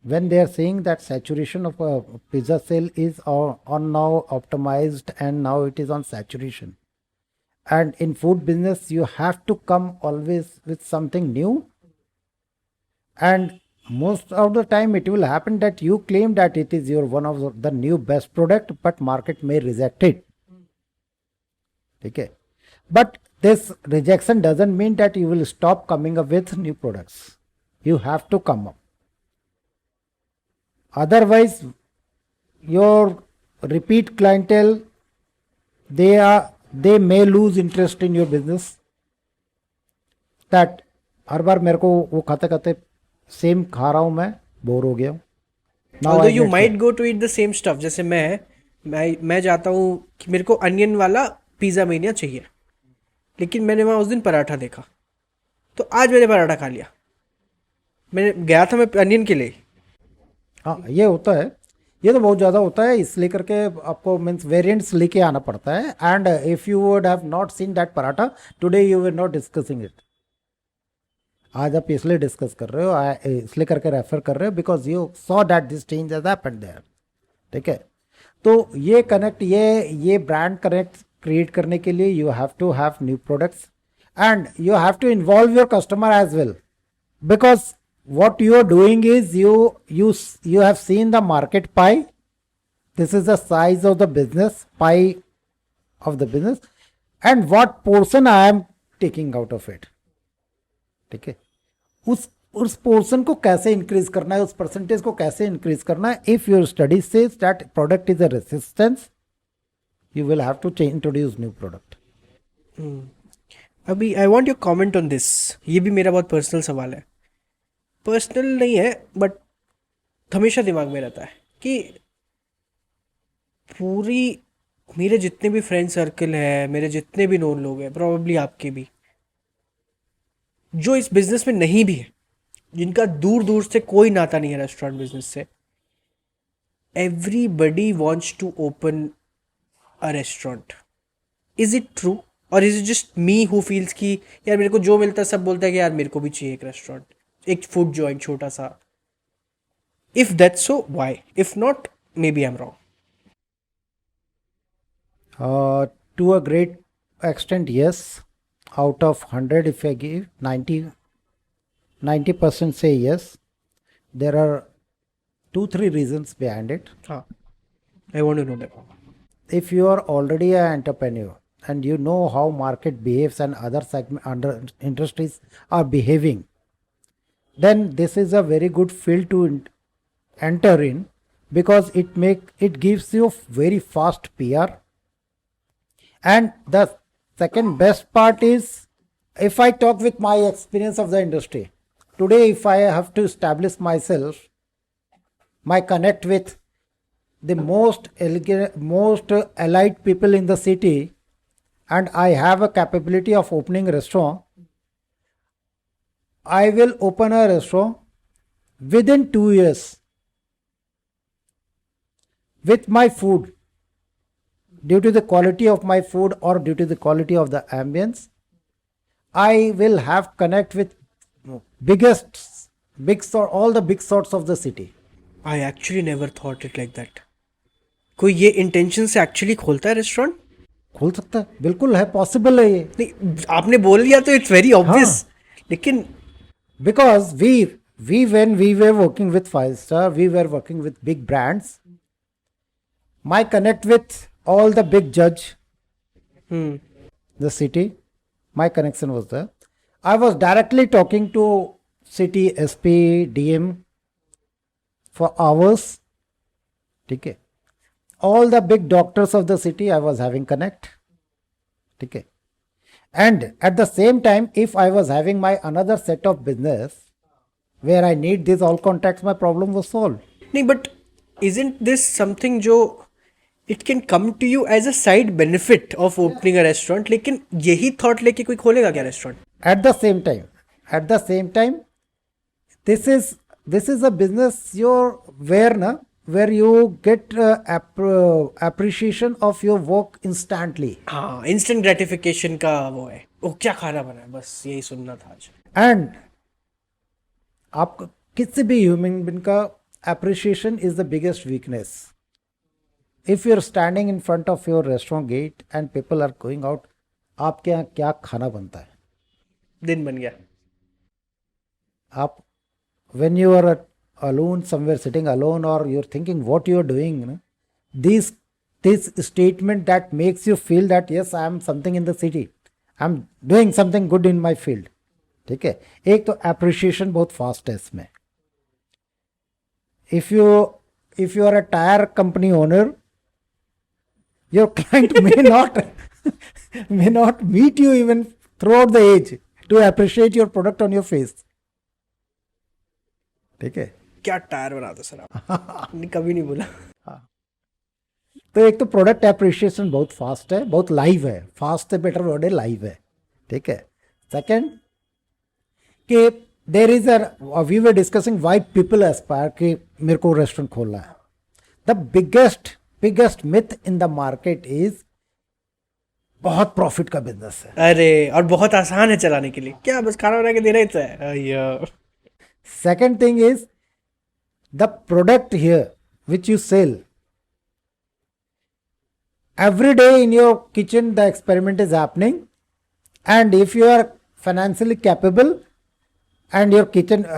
When they are saying that saturation of a pizza sale is on now optimized and now it is on saturation. And in food business, you have to come always with something new. And most of the time, it will happen that you claim that it is your one of the new best product, but market may reject it. Okay, but this rejection doesn't mean that you will stop coming up with new products. You have to come up. Otherwise, your repeat clientele, they may lose interest in your business. That हर बार मेरे को वो खाते खाते same खा रहा हूँ, मैं bore हो गया हूँ. Now although I you get might go to eat the same stuff, जैसे मैं जाता हूँ कि मेरे को अनियन वाला पिज़्ज़ा मेनिया चाहिए, लेकिन मैंने वहाँ उस दिन पराठा देखा, तो आज मैंने पराठा खा लिया। मैंने गया था मैं अनियन के लिए। हाँ, ये होता है. ये तो बहुत ज़्यादा होता है, इसलिए करके आपको मीन्स वेरिएंट्स लेके आना पड़ता है. And if you would have not seen that paratha today, you were not discussing it. आज आप इसलिए डिस्कस कर रहे हो, इसलिए करके रेफर कर रहे हो because you saw that this change has happened there. ठीक है, तो ये कनेक्ट, ये ब्रांड कनेक्ट क्रिएट करने के लिए you have to have new products and you have to involve your customer as well. Because what you are doing is you have seen the market pie. This is the size of the business pie of the business, and what portion I am taking out of it. ठीक है, उस portion को कैसे increase करना है, उस percentage को कैसे इंक्रीज करना है. If your study says that product is a resistance, you will have to introduce new product. अभी I want your comment on this. ये भी मेरा बहुत पर्सनल सवाल है, पर्सनल नहीं है बट हमेशा दिमाग में रहता है कि पूरी मेरे जितने भी फ्रेंड सर्कल है, मेरे जितने भी नोन लोग हैं, प्रोबेबली आपके भी, जो इस बिजनेस में नहीं भी है, जिनका दूर दूर से कोई नाता नहीं है रेस्टोरेंट बिजनेस से, everybody wants to open a restaurant. Is it true और is it just me who feels कि यार मेरे को जो मिलता है सब बोलता है कि यार मेरे को भी चाहिए एक रेस्टोरेंट, एक फूड जॉइंट छोटा सा. If that's so why, if not maybe I am wrong. To a great extent, yes. Out of 100, if I give 90% say yes. There are 2-3 reasons behind it. हाँ, I want to know that. If you are already an entrepreneur and you know how market behaves and other segment under industries are behaving, then this is a very good field to enter in, because it gives you very fast PR. And the second best part is, if I talk with my experience of the industry today, if I have to establish myself, my connect with the most elegant, most elite people in the city, and I have a capability of opening a restaurant, I will open a restaurant within 2 years with my food, due to the quality of my food or due to the quality of the ambience. I will have connect with all the big sorts of the city. I actually never thought it like that. कोई ये intention से actually खोलता है restaurant? खोल सकता है, बिल्कुल है, पॉसिबल है ये. नहीं, आपने बोल दिया तो इट्स वेरी ऑब्वियस. लेकिन because we when we were working with 5 star, we were working with big brands. My connect with all the big judge, the city, my connection was there. I was directly talking to city SP, DM for hours. Okay, all the big doctors of the city I was having connect. Okay, and at the same time, if I was having my another set of business where I need these all contacts, my problem was solved. नहीं, but isn't this something जो it can come to you as a side benefit of opening a restaurant, लेकिन यही thought लेके कोई खोलेगा क्या restaurant? At the same time, at the same time, this is a business your where na where you get appreciation of your work instantly. हाँ, instant gratification का वो है, वो क्या खाना बना है, बस यही सुनना था आज। And आप किसी भी ह्यूमन बीइंग का appreciation is the biggest weakness. If you're standing in front of your restaurant gate and people are going out, आपके यहाँ क्या खाना बनता है? दिन बन गया। आप when you are alone somewhere sitting alone or you're thinking what you're doing, you know, this statement that makes you feel that yes, I am something in the city, I'm doing something good in my field. ठीक है, एक तो appreciation बहुत fast है इसमें. If you are a tire company owner, your client may not meet you even throughout the age to appreciate your product on your face. ठीक है, क्या टायर बना दो सर आप। नहीं, कभी नहीं बोला। तो एक तो प्रोडक्ट एप्रिशिएशन बहुत फास्ट है, बहुत लाइव है, फास्ट से बेटर वर्ड है, लाइव है। ठीक है, सेकंड कि there is we were discussing why people aspire कि मेरे को रेस्टोरेंट खोलना है। The biggest myth in the market is बहुत प्रॉफिट का बिजनेस है। अरे, और बहुत आसान है चलाने के लिए, क्या बस खाना बना के देना ही तो है। अय्यो। Second thing is the product here which you sell. Every day in your kitchen the experiment is happening, and if you are financially capable and your kitchen,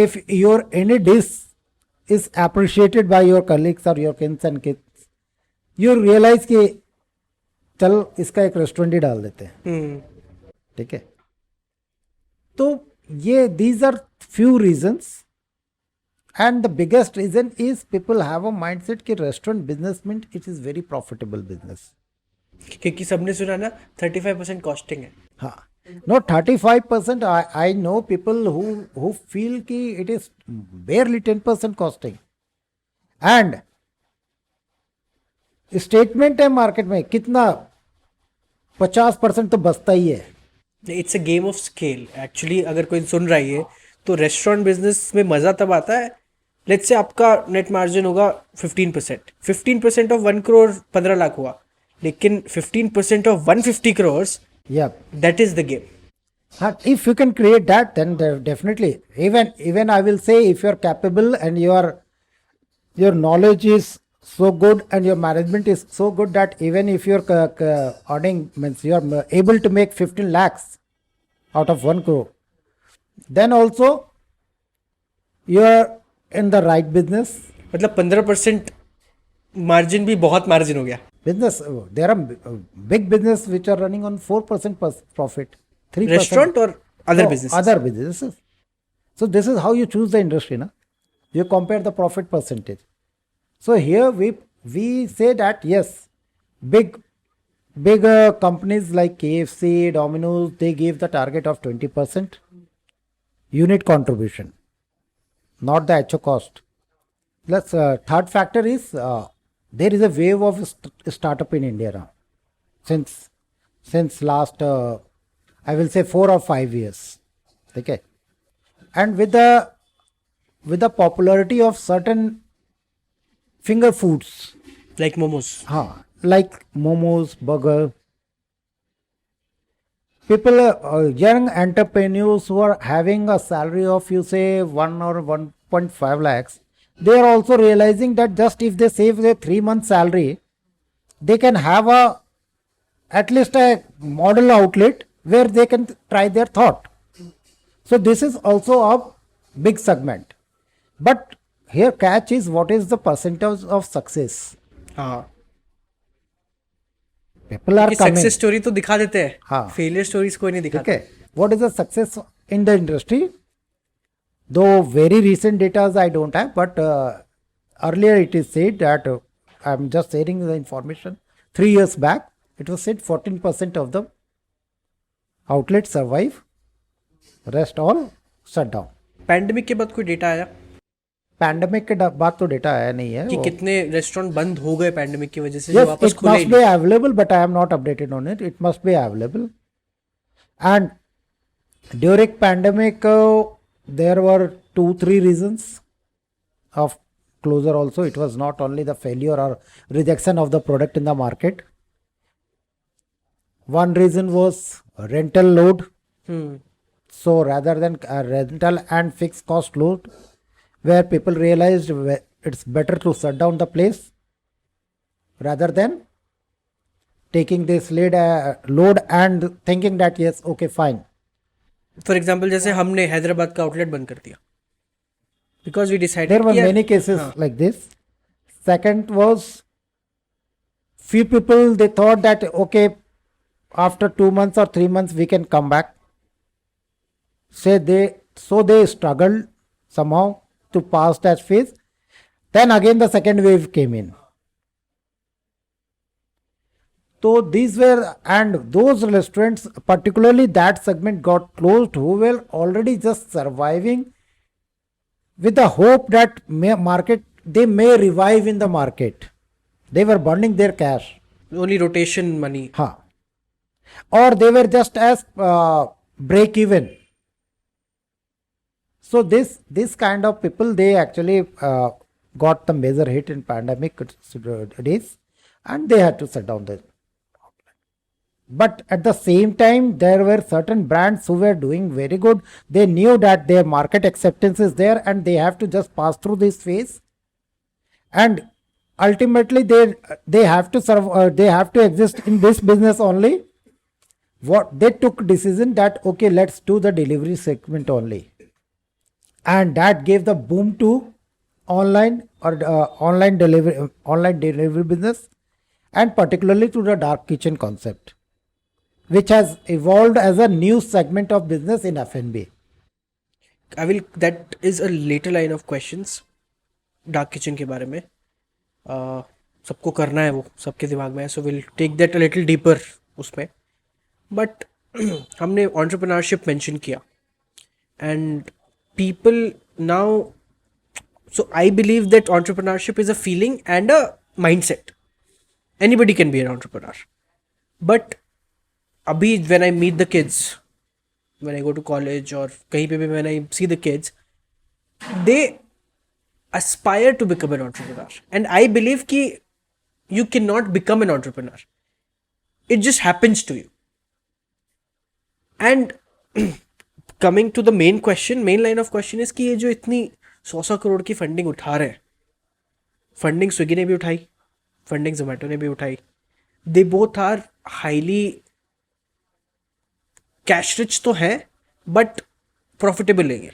if your any dish is appreciated by your colleagues or your kids and kids, you realize कि चल इसका एक restaurant ही डाल देते हैं। ठीक है, तो ये these are few reasons, and the biggest reason is people have a mindset कि restaurant business means it is very profitable business. क्योंकि सबने सुना ना 35% कॉस्टिंग है। हाँ, no 35%. I know people who feel कि it is barely 10% costing, and statement है market में कितना 50% तो बचता ही है। It's a game of scale actually. अगर कोई सुन रहा है तो रेस्टोरेंट बिजनेस में मज़ा तब आता है, लेट्स से आपका नेट मार्जिन होगा 15%। 15% ऑफ 1 करोड़ 15 लाख हुआ, लेकिन 15% of 150 crore, that is the game. हाँ, if you can create that, then definitely, even I will say, if you are capable and your knowledge is so good and your management is so good that even if you're earning means you are able to make 15 lakhs out of 1 crore, then also you are in the right business. मतलब 15% margin भी बहुत margin हो गया। Business, there are big business which are running on 4% profit, 3%. Restaurant और other business. Other businesses. So this is how you choose the industry, na? You compare the profit percentage. So here we say that yes, big companies like KFC, Domino's, they give the target of 20% unit contribution, not the HO cost. Plus, third factor is there is a wave of startup in India now since last I will say 4 or 5 years. Okay, and with the popularity of certain finger foods like momos, like momos, burger, people, young entrepreneurs who are having a salary of you say 1 or 1.5 lakhs, they are also realizing that just if they save their 3 months salary, they can have at least a model outlet where they can try their thought. So this is also a big segment, but here catch is what is the percentage of success. हाँ, People are coming. Success story तो दिखा देते हैं, हाँ, failure stories कोई नहीं दिखाता। Okay, what is the success in the industry? Though very recent data I don't have, but earlier it is said that I'm just sharing the information. 3 years back, it was said 14% of the outlets survive, rest all shut down. Pandemic के बाद कोई data आया? Pandemic के बाद तो data आया नहीं है कि वो. कितने रेस्टोरेंट बंद हो गए पैंडेमिक की वजह से जो Yes, वापस it खुले ही must be नहीं? available, but I am not updated on it. It must be available. And during pandemic, there were 2-3 reasons of closure also. It was not only the failure or rejection of the product in the market. One reason was rental load. So rather than rental and fixed cost load, where people realized it's better to shut down the place rather than taking this load and thinking that yes, okay, fine. For example जैसे हमने हैदराबाद का outlet बंद कर दिया because we There decided were कि यार, many cases हाँ, like this. Second was, few people they thought that okay, after 2 months or 3 months we can come back. They struggled somehow to pass that phase. Then again the second wave came in. So these were, and those restaurants, particularly that segment, got closed who were already just surviving with the hope that they may revive in the market. They were burning their cash. only rotation money. Huh. Or they were just as break even. So this kind of people, they actually got the major hit in pandemic days, and they had to shut down the. But at the same time, there were certain brands who were doing very good. They knew that their market acceptance is there and they have to just pass through this phase. And ultimately, they have to serve. They have to exist in this business only. What they took decision that okay, let's do the delivery segment only, and that gave the boom to online delivery business, and particularly to the dark kitchen concept, which has evolved as a new segment of business in F&B. That is a later line of questions dark kitchen के बारे में. सबको करना है, वो सबके दिमाग में है, so will take that a little deeper उसमें. बट हमने एंटरप्रेन्योरशिप मेंशन किया and people now, so I believe that entrepreneurship is a feeling and a mindset. Anybody can be an entrepreneur. But abhi when I meet the kids, when I go to college or kahin pe bhi when I see the kids, they aspire to become an entrepreneur. And I believe ki you cannot become an entrepreneur. It just happens to you. And coming to the main line of question is कि ये जो इतनी 100 करोड़ की funding उठा रहे हैं, funding Swiggy ने भी उठाई, फंडिंग जोमेटो ने भी उठाई, they both are highly cash rich तो है बट प्रॉफिटेबल नहीं है.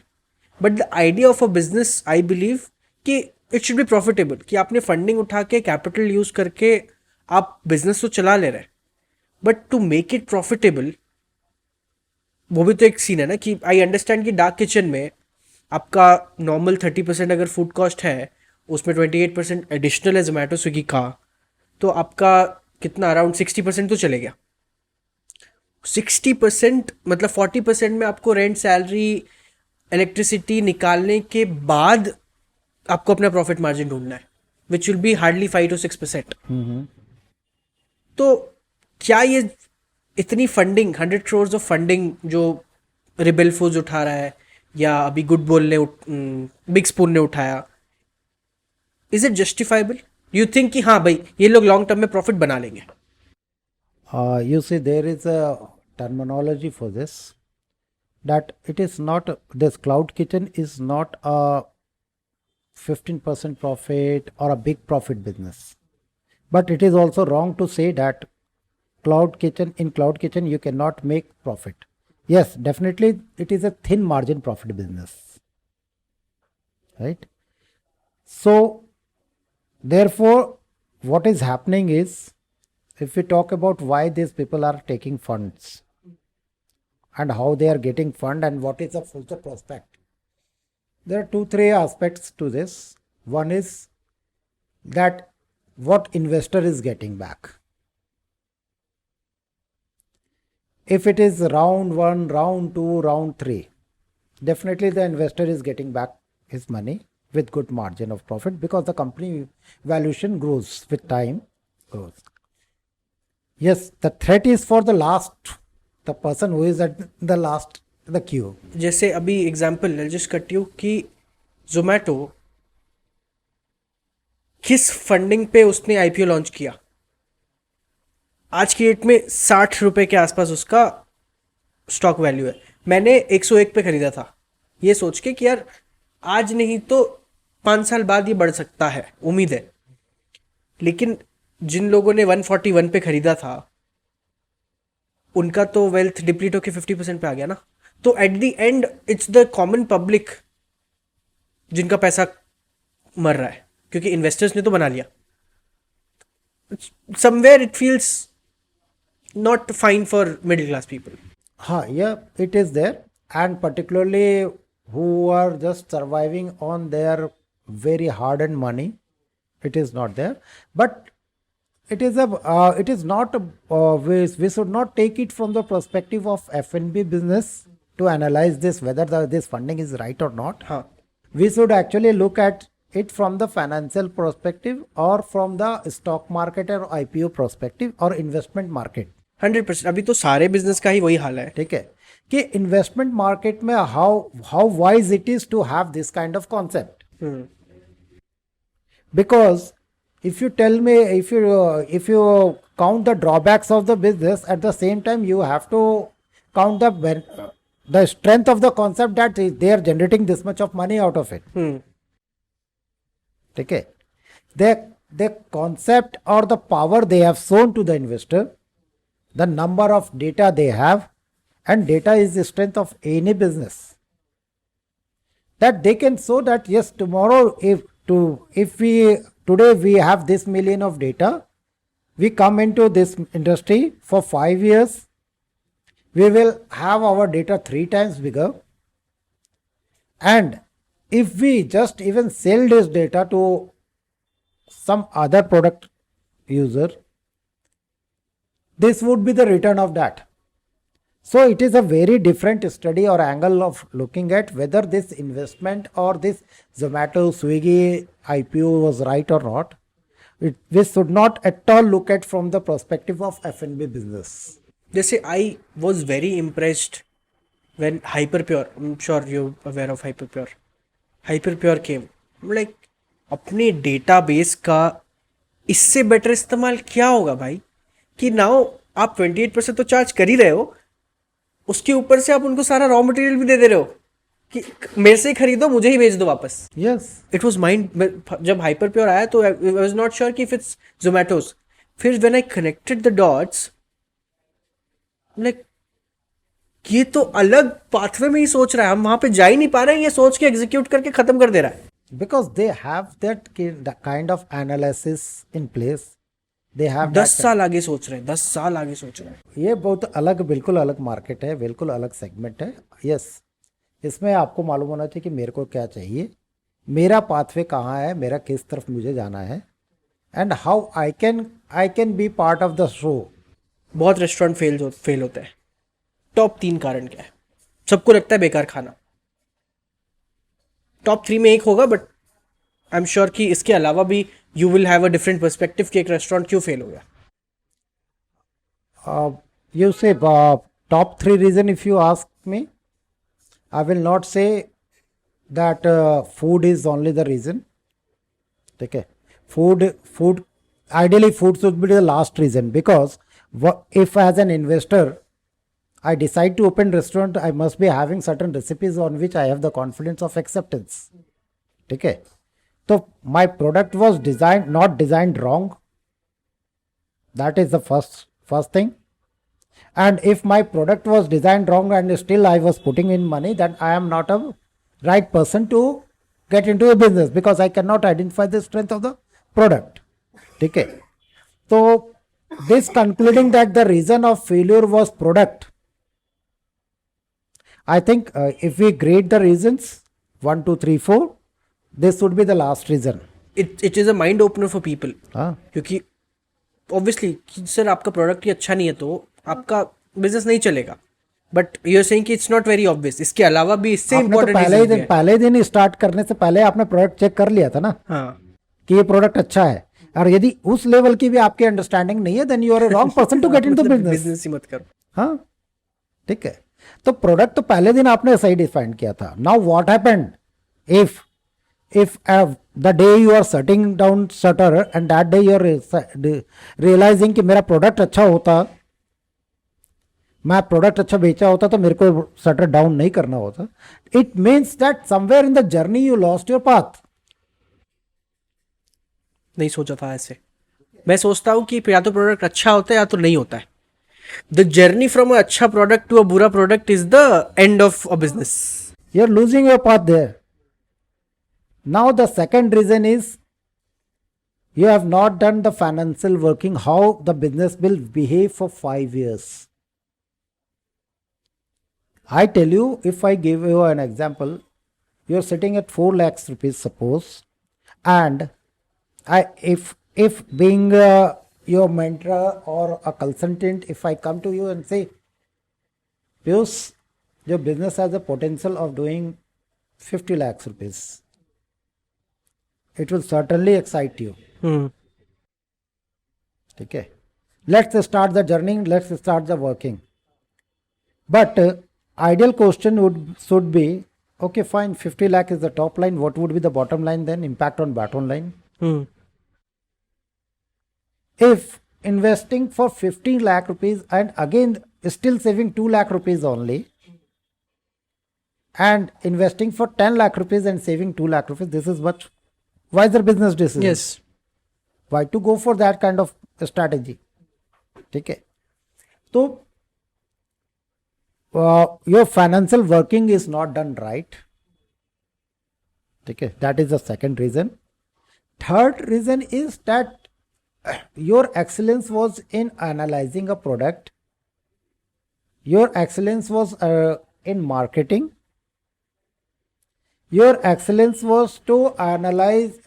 But the idea of a business, I believe कि इट शुड बी प्रॉफिटेबल, कि आपने फंडिंग उठा के कैपिटल यूज करके आप बिजनेस तो चला ले रहे हैं, but to make it profitable वो भी तो एक सीन है ना. कि आई अंडरस्टैंड कि डार्क किचन में आपका नॉर्मल 30% अगर फूड कॉस्ट है, उसमें 28% एडिशनल है जोमेटो स्विगी का, तो आपका कितना अराउंड 60% तो चले गया. 60% मतलब 40% में आपको रेंट, सैलरी, इलेक्ट्रिसिटी निकालने के बाद आपको अपना प्रॉफिट मार्जिन ढूंढना है, which will be hardly 5 to 6%. तो क्या ये इतनी फंडिंग, 100 crores ऑफ फंडिंग जो रिबेल फूड्स उठा रहा है या अभी गुड बोल ने बिग स्पून ने उठाया, is it justifiable? You think कि हाँ भाई ये लोग लॉन्ग टर्म में प्रॉफिट बना लेंगे? You see, there is a terminology for this, that it is not, this cloud kitchen is not a 15% profit or a big profit business. But it is also wrong to say that in cloud kitchen you cannot make profit. Yes, definitely it is a thin margin profit business, right? So therefore what is happening is, if we talk about why these people are taking funds and how they are getting fund and what is the future prospect, there are 2-3 aspects to this. One is that what investor is getting back. If it is round 1, round 2, round 3, definitely the investor is getting back his money with good margin of profit because the company valuation grows with time grows. Yes, the threat is for the last, the person who is at the last the queue. जैसे अभी example just cut you कि जोमेटो किस funding पे उसने IPO launch किया, आज की date में 60 रुपए के आसपास उसका स्टॉक वैल्यू है। मैंने 101 पे खरीदा था ये सोच के कि यार आज नहीं तो 5 साल बाद ये बढ़ सकता है, उम्मीद है। लेकिन जिन लोगों ने 141 पे खरीदा था उनका तो वेल्थ डिप्लीट होकर 50% पे आ गया ना। तो at the end it's the common public जिनका पैसा मर रहा है, क्योंकि इन्वेस्टर्स ने तो बना लिया। Somewhere it feels not fine for middle class people. Yeah, it is there, and particularly who are just surviving on their very hard-earned money, it is not there. But it is not we should not take it from the perspective of F&B business to analyze this whether this funding is right or not. हाँ, We should actually look at it from the financial perspective or from the stock market or IPO perspective or investment market. 100%। अभी तो सारे business का ही वही हाल है। ठीक है कि इन्वेस्टमेंट मार्केट में how wise it is to have this kind of concept, because if you tell me if you count the drawbacks of the business, at the same time you have to count the strength of the concept that they are generating this much of money out of it. ठीक है, the concept or the power they have shown to the investor, the number of data they have, and data is the strength of any business, that they can show that yes, tomorrow if we today we have this million of data, we come into this industry for 5 years, we will have our data 3 times bigger, and if we just even sell this data to some other product user, this would be the return of that. So it is a very different study or angle of looking at whether this investment or this Zomato, Swiggy IPO was right or not. We should not at all look at from the perspective of F&B business. जैसे I was very impressed when Hyperpure, I'm sure you're aware of Hyperpure. Hyperpure came. Like अपने database का इससे better इस्तेमाल क्या होगा भाई, कि now आप 28% तो चार्ज कर ही रहे हो, उसके ऊपर से आप उनको सारा रॉ मटेरियल भी दे रहे हो कि मेरे से ही खरीदो, मुझे ही भेज दो वापस। Yes, it was mind. जब हाइपरप्योर आया तो आई वाज नॉट श्योर कि इफ इट्स जोमेटोज। फिर when I connected the dots, like ये तो अलग पाथवे में ही सोच रहा है, हम वहां पे जा ही नहीं पा रहे हैं, ये सोच के एग्जीक्यूट करके खत्म कर दे रहा है। because they have that kind of analysis in place. They have 10 साल आगे सोच रहे हैं, 10 साल आगे सोच रहे हैं। ये बहुत अलग, बिल्कुल अलग मार्केट है, बिल्कुल अलग सेगमेंट है। यस, इसमें आपको मालूम होना चाहिए कि मेरे को क्या चाहिए, मेरा पाथवे कहाँ है, मेरा किस तरफ मुझे जाना है, and how I can be part of the show. बहुत रेस्टोरेंट फेल होते हैं। टॉप 3 कारण क्या है? सबको लगता है बेकार खाना, टॉप 3 में एक होगा, बट आई एम श्योर कि इसके अलावा भी you will have a different perspective कि एक रेस्टोरेंट क्यों फेल हो गया। You say top 3 reason, if you ask me, I will not say that food is only the reason. Okay, food ideally food should be the last reason, because if as an investor I decide to open restaurant, I must be having certain recipes on which I have the confidence of acceptance. Okay, so my product was not designed wrong. That is the first thing. And if my product was designed wrong and still I was putting in money, then I am not a right person to get into a business, because I cannot identify the strength of the product. Okay, so this concluding that the reason of failure was product, I think if we grade the reasons 1, 2, 3, 4, this would be the last reason. It is a mind opener for people. हाँ, क्योंकि obviously sir आपका product ही अच्छा नहीं है तो आपका business नहीं चलेगा। बट यूर सेइंग कि इट्स नॉट वेरी ऑब्वियस, इसके अलावा भी इससे आपने तो इंपॉर्टेंट रीजन भी है। पहले ही दिन स्टार्ट करने से पहले आपने प्रोडक्ट चेक कर लिया था ना हाँ। कि ये प्रोडक्ट अच्छा है, और यदि उस लेवल की भी आपकी अंडरस्टैंडिंग नहीं है, then you are a wrong person to get into मतलब बिजनेस। बिजनेस ही मत करो। हाँ, ठीक है। तो प्रोडक्ट तो पहले दिन आपने सही डिफाइन किया था। Now what happened if the day you are shutting down shutter and that day you are realizing कि मेरा प्रोडक्ट अच्छा होता, मैं प्रोडक्ट अच्छा बेचा होता तो मेरे को शटर डाउन नहीं करना होता। It means that somewhere in the journey you lost your path. नहीं सोचा था ऐसे। मैं सोचता हूँ कि या तो प्रोडक्ट अच्छा होता है या तो नहीं होता है। द जर्नी फ्रॉम अ अच्छा प्रोडक्ट टू अ बुरा product is the end of a business. You are losing your path there. Now the second reason is you have not done the financial working, how the business will behave for 5 years. I tell you, if I give you an example, you're sitting at 4 lakhs rupees suppose, and if being your mentor or a consultant, if I come to you and say, Piyush, your business has a potential of doing 50 lakhs rupees, it will certainly excite you. Okay, let's start the journey, let's start the working. But ideal question should be, okay, fine, 50 lakh is the top line, what would be the bottom line then, impact on bottom line? If investing for 15 lakh rupees and again still saving 2 lakh rupees only, and investing for 10 lakh rupees and saving 2 lakh rupees, this is much wiser business decision. Yes. Why to go for that kind of strategy? ठीक है, तो your financial working is not done right. ठीक है, that is the second reason. Third reason is that your excellence was in analyzing a product, your excellence was in marketing, your excellence was to analyze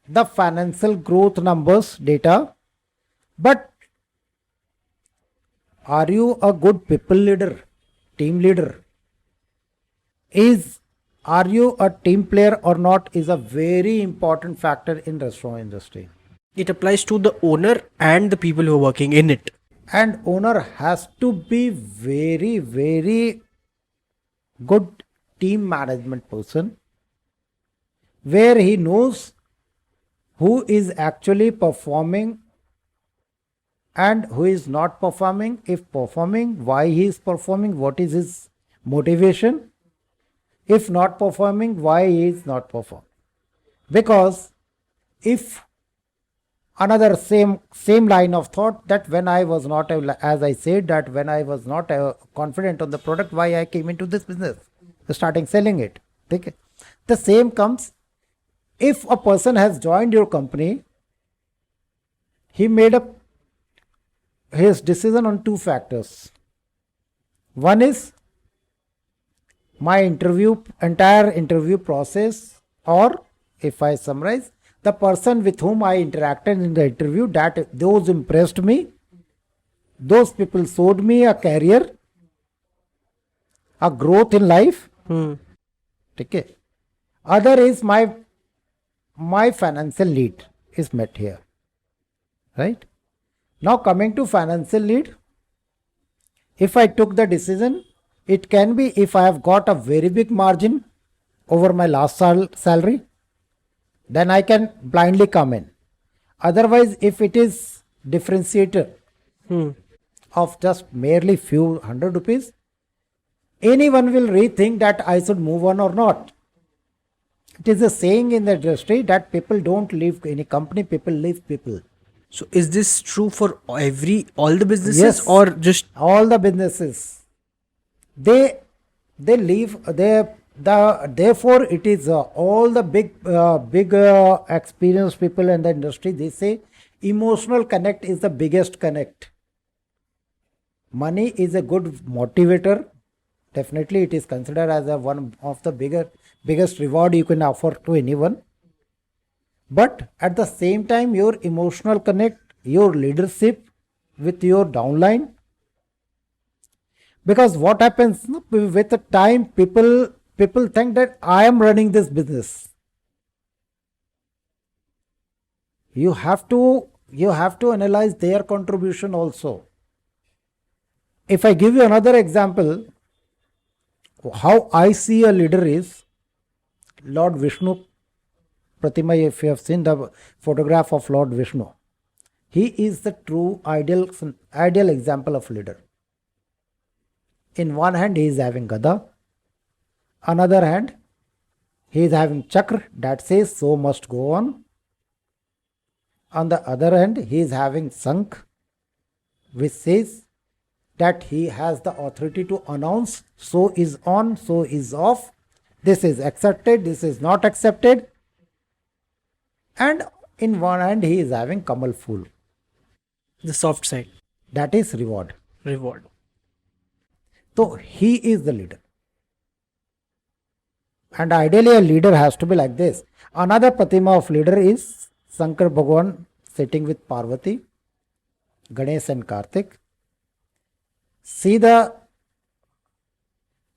the financial growth numbers data. But are you a good people leader, team leader? Are you a team player or not is a very important factor in restaurant industry. It applies to the owner and the people who are working in it. And owner has to be very, very good team management person, where he knows who is actually performing and who is not performing. If performing, why he is performing, what is his motivation. If not performing, why he is not performing. Because if another same line of thought, that when I was not, as I said, that when I was not confident on the product, why I came into this business, starting selling it. Okay. The same comes if a person has joined your company, he made up his decision on two factors. One is my entire interview process, or if I summarize, the person with whom I interacted in the interview, that those impressed me, those people showed me a career, a growth in life. Okay. Other is my financial need is met here, right? Now coming to financial need, if I took the decision, it can be if I have got a very big margin over my last salary, then I can blindly come in. Otherwise, if it is differentiator of just merely few hundred rupees, anyone will rethink that I should move on or not. It is a saying in the industry that people don't leave any company, people leave people. So is this true for all the businesses? Yes, or just all the businesses? They leave. Therefore it is all the big experienced people in the industry. They say emotional connect is the biggest connect. Money is a good motivator. Definitely, it is considered as one of the biggest reward you can offer to anyone. But at the same time, your emotional connect, your leadership with your downline. Because what happens, no, with the time, people think that I am running this business. You have to analyze their contribution also. If I give you another example, how I see a leader is Lord Vishnu Pratima. If you have seen the photograph of Lord Vishnu, he is the true ideal example of leader. In one hand he is having Gada, another hand he is having Chakra that says so must go on. On the other hand he is having Sankh, which says that he has the authority to announce so is on, so is off, this is accepted, this is not accepted. And in one hand he is having Kamal Fool, The soft side. that is reward. Reward. So he is the leader. And ideally a leader has to be like this. Another Pratima of leader is Shankar Bhagwan sitting with Parvati, Ganesh and Kartik. See, the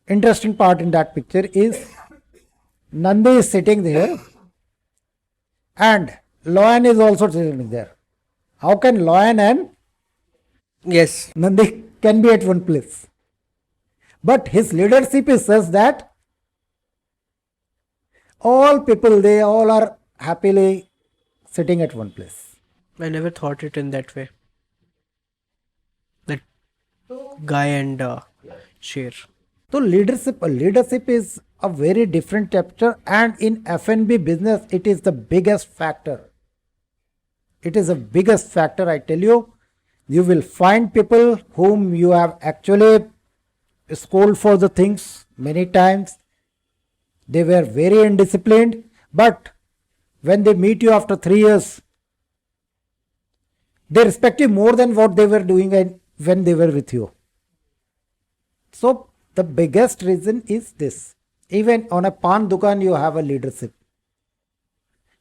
interesting part in that picture is Nandi is sitting there and Loyan is also sitting there. How can Loyan and Yes. Nandi can be at one place? But his leadership is such that all people, they all are happily sitting at one place. I never thought it in that way. That guy and Sher. So leadership is a very different chapter, and in F&B business it is the biggest factor. It is the biggest factor, I tell you. You will find people whom you have actually scolded for the things many times. They were very undisciplined, but when they meet you after 3 years, they respect you more than what they were doing when they were with you. So the biggest reason is this. Even on a pan dukan you have a leadership.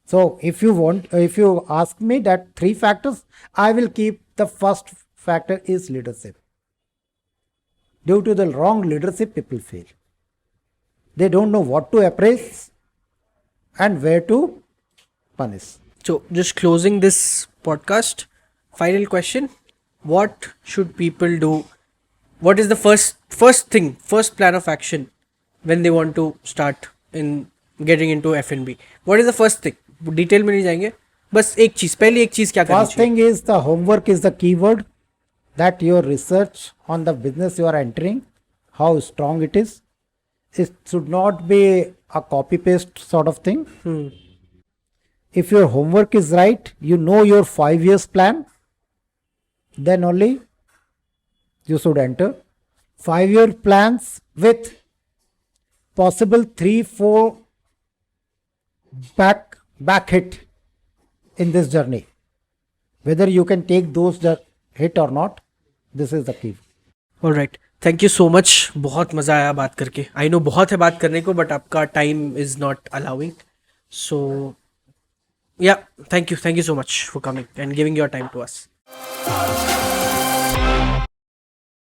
So if you ask me that 3 factors, I will keep the first factor is leadership. Due to the wrong leadership, people fail. They don't know what to appraise and where to punish. So, just closing this podcast, final question. What should people do? What is the first plan of action when they want to start in getting into F&B? What is the first thing? Detail में नहीं जाएंगे, बस पहली एक चीज क्या करनी चाहिए? First thing is the homework is the keyword, that your research on the business you are entering, how strong it is. It should not be a copy paste sort of thing. If your homework is right, you know your 5 years plan, then only you should enter. 5-year plans with possible 3-4 back hit in this journey. Whether you can take those hit or not, this is the key. All right. Thank you so much. बहुत मज़ा आया बात करके. I know बहुत है बात करने को, बट आपका time is not allowing. So yeah thank you so much for coming and giving your time to us.